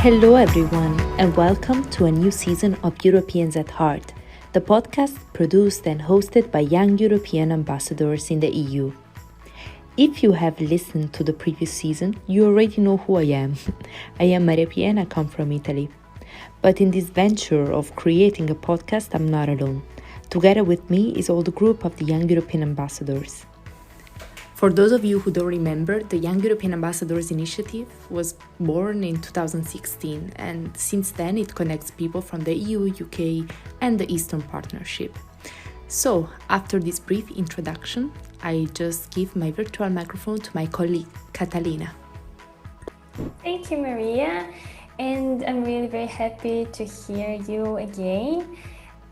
Hello, everyone, and welcome to a new season of Europeans at Heart, the podcast produced and hosted by young European ambassadors in the EU. If you have listened to the previous season, you already know who I am. I am Maria Pia and I come from Italy. But in this venture of creating a podcast, I'm not alone. Together with me is all the group of the Young European Ambassadors. For those of you who don't remember, the Young European Ambassadors Initiative was born in 2016, and since then it connects people from the EU, UK, and the Eastern Partnership. So, after this brief introduction, I just give my virtual microphone to my colleague, Catalina. Thank you, Maria, and I'm really very happy to hear you again.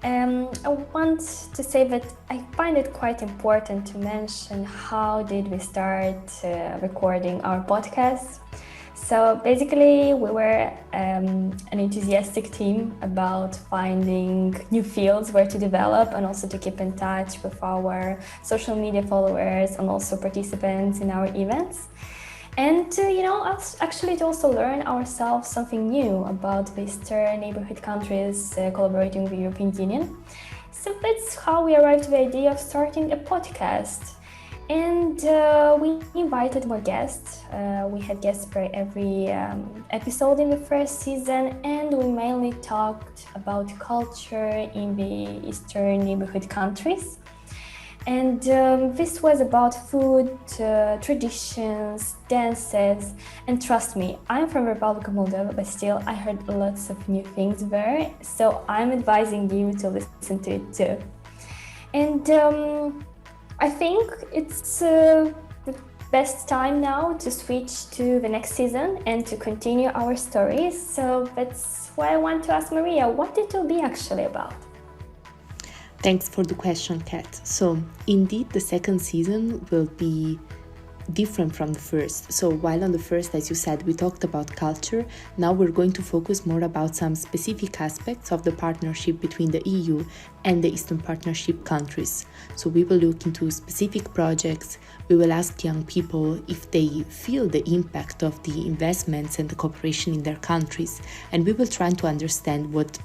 I want to say that I find it quite important to mention how did we start recording our podcast. So basically we were an enthusiastic team about finding new fields where to develop and also to keep in touch with our social media followers and also participants in our events. And actually to also learn ourselves something new about the Eastern neighborhood countries collaborating with the European Union. So that's how we arrived to the idea of starting a podcast. And we invited more guests. We had guests for every episode in the first season, and we mainly talked about culture in the Eastern neighborhood countries. And this was about food, traditions, dances, and trust me, I'm from the Republic of Moldova, but still I heard lots of new things there, so I'm advising you to listen to it too. And I think it's the best time now to switch to the next season and to continue our stories, so that's why I want to ask Maria, what it will be actually about? Thanks for the question, Kat. So, indeed, the second season will be different from the first. So, while on the first, as you said, we talked about culture, now we're going to focus more about some specific aspects of the partnership between the EU and the Eastern Partnership countries. So, we will look into specific projects, we will ask young people if they feel the impact of the investments and the cooperation in their countries, and we will try to understand what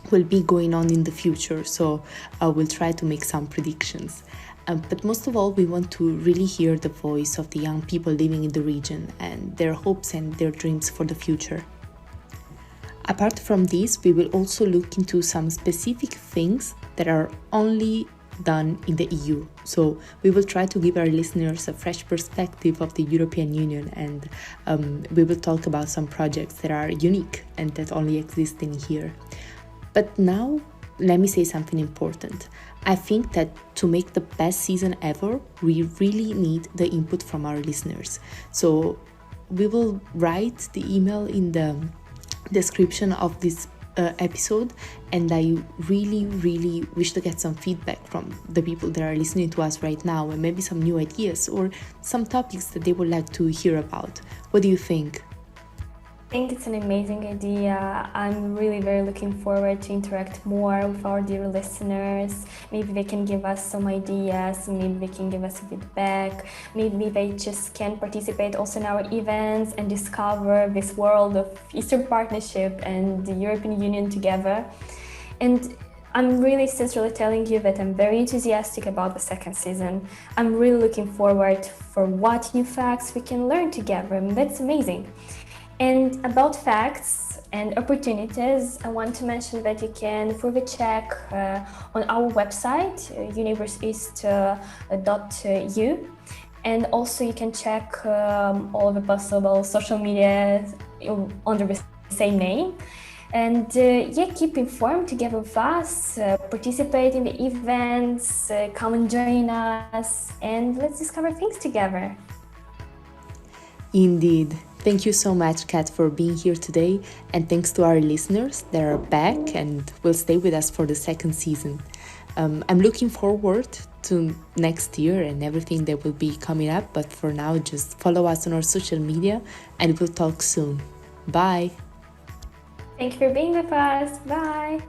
will be going on in the future, so we'll try to make some predictions. But most of all, we want to really hear the voice of the young people living in the region and their hopes and their dreams for the future. Apart from this, we will also look into some specific things that are only done in the EU. So we will try to give our listeners a fresh perspective of the European Union, and we will talk about some projects that are unique and that only exist in here. But now, let me say something important. I think that to make the best season ever, we really need the input from our listeners. So we will write the email in the description of this episode, and I really wish to get some feedback from the people that are listening to us right now, and maybe some new ideas or some topics that they would like to hear about. What do you think? I think it's an amazing idea. I'm really very looking forward to interact more with our dear listeners. Maybe they can give us some ideas, maybe they can give us feedback, maybe they just can participate also in our events and discover this world of Eastern Partnership and the European Union together. And I'm really sincerely telling you that I'm very enthusiastic about the second season. I'm really looking forward for what new facts we can learn together, and that's amazing. And about facts and opportunities, I want to mention that you can further check on our website, universeeast.eu, and also you can check all of the possible social media under the same name. And keep informed together with us, participate in the events, come and join us, and let's discover things together. Indeed. Thank you so much, Kat, for being here today, and thanks to our listeners that are back and will stay with us for the second season. I'm looking forward to next year and everything that will be coming up, but for now, just follow us on our social media and we'll talk soon. Bye! Thank you for being with us. Bye!